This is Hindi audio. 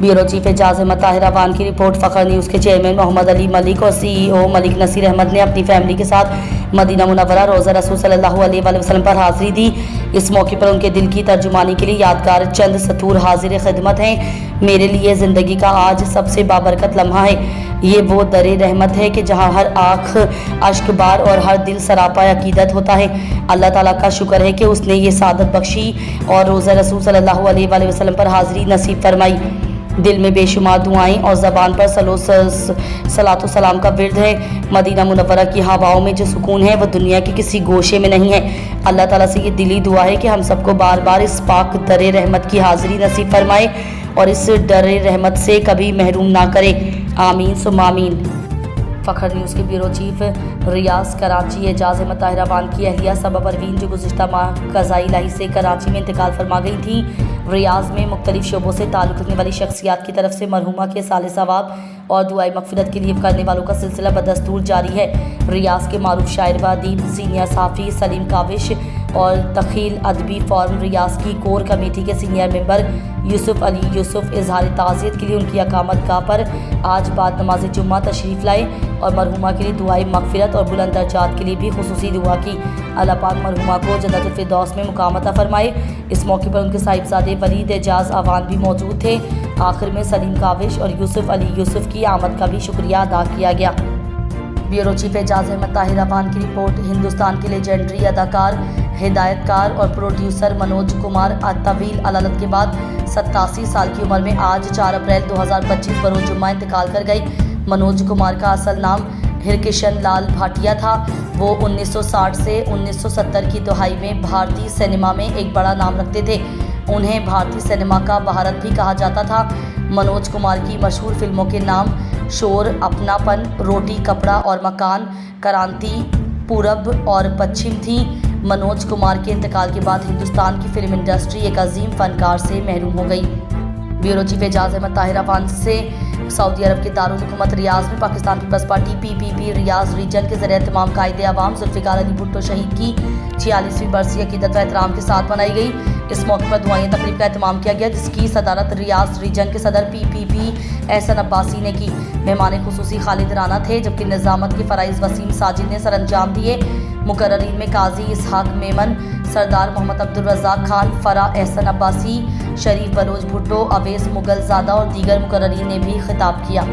ब्यूरो चीफ एजाज अहमद ताहिर अवान की रिपोर्ट। फ़खर न्यूज़ के चेयरमैन मोहम्मद अली मलिक और CEO मलिक नसीर अहमद ने अपनी फैमिली के साथ मदीना मुनव्वरा रोज़ा रसूल सल्लल्लाहु अलैहि वसल्लम पर हाज़िरी दी। इस मौके पर उनके दिल की तर्जुमानी के लिए यादगार चंद सतूर हाजिर खिदमत हैं। मेरे लिए ज़िंदगी का आज सबसे बाबरकत लम्हा है। ये वो दरे रहमत है कि जहाँ हर आँख अश्कबार और हर दिल सरापा अकीदत होता है। अल्लाह ताला का शुक्र है कि उसने ये सादत बख्शी और रोज़ा रसूल सल्लल्लाहु अलैहि वसल्लम पर हाज़िरी नसीब फरमाई। दिल में बेशुमार दुआएं और ज़बान पर सलातो सलाम का विर्द है। मदीना मुनव्वरा की हवाओं में जो सुकून है वह दुनिया के किसी गोशे में नहीं है। अल्लाह ताला से ये दिली दुआ है कि हम सबको बार बार इस पाक दरे रहमत की हाज़िरी नसीब फरमाए और इस दरे रहमत से कभी महरूम ना करे। आमीन सुम्मा आमीन। फ़खर न्यूज़ के ब्यूरो चीफ रियाज कराची एजाज अहमद ताहिर अवान की अहलिया सबा परवीन जो गुज़िश्ता माह क़ज़ाई इलाही से कराची में इंतकाल फरमा गई थी। रियाज में मुख्तलिफ शोबों से ताल्लुक़ रखने वाली शख्सियात की तरफ से मरहुमा के साले सवाब और दुआई मग़फ़िरत के लिए करने वालों का सिलसिला बदस्तूर जारी है। रियाज के मारूफ शायर व अदीब सीनियर सहाफ़ी सलीम काविश और तख़ील अदबी फ़ोरम रियाज की कोर कमेटी के सीनियर मेंबर यूसुफ अली यूसुफ इजहार ताज़ियत के लिए उनकी अकामत गाह पर आज बाद नमाज जुम्मा तशरीफ़ लाए और मरहुमा के लिए दुआई मग़फ़िरत और बुलंद दर्जात के लिए भी खुसूसी दुआ की। अल्लाह पाक मरहुमा को जन्नतुल फ़िरदौस में मुकाम अता फ़रमाए। इस मौके पर उनके साहिबजादे वलीद एजाज अवान भी मौजूद थे। आखिर में सलीम काविश और यूसुफ अली यूसुफ की आमद का भी शुक्रिया अदा किया गया। ब्यूरो चीफ एजाज अहमद ताहिर अवान की रिपोर्ट। हिंदुस्तान के लेजेंडरी अदाकार, हिदायतकार और प्रोड्यूसर मनोज कुमार तवील अदालत के बाद 87 साल की उम्र में आज 4 अप्रैल 2025 बरोज़ जुम्मा इंतकाल कर गई। मनोज कुमार का असल नाम हिरकिशन लाल भाटिया था। वो 1960 से 1970 की दहाई में भारतीय सिनेमा में एक बड़ा नाम रखते थे। उन्हें भारतीय सिनेमा का भारत भी कहा जाता था। मनोज कुमार की मशहूर फिल्मों के नाम शोर, अपनापन, रोटी कपड़ा और मकान, क्रांति, पूरब और पश्चिम थी। मनोज कुमार के इंतकाल के बाद हिंदुस्तान की फिल्म इंडस्ट्री एक अजीम फनकार से महरूम हो गई। ब्यूरो चीफ एजाज अहमद ताहिर अवान से सऊदी अरब के दारुल हुकूमत रियाज में पाकिस्तान पीपल्स पार्टी PPP रियाज रीजन के ज़रिए तमाम कायदे अवाम जुल्फ़िकार अली भुट्टो शहीद की 46वीं बरसी अकीदत व एहतराम के साथ मनाई गई। इस मौके पर दुआएं तकरीब का एहतमाम किया गया, जिसकी सदारत रियाज रीजन के सदर PPP एहसन अब्बासी ने की। मेहमान खुसूसी खालिद राना थे, जबकि निज़ामत के फ़राइज़ वसीम साजिद ने सर अंजाम दिए। मुकर्ररीन में काजी इसहाक मेमन, सरदार मोहम्मद अब्दुल रज़ाक खान, फ़रा एहसन अब्बासी, शरीफ बलोच भुट्टो, अवेस मुगल ज़ादा और दीगर मुकर्ररीन ने भी खिताब किया।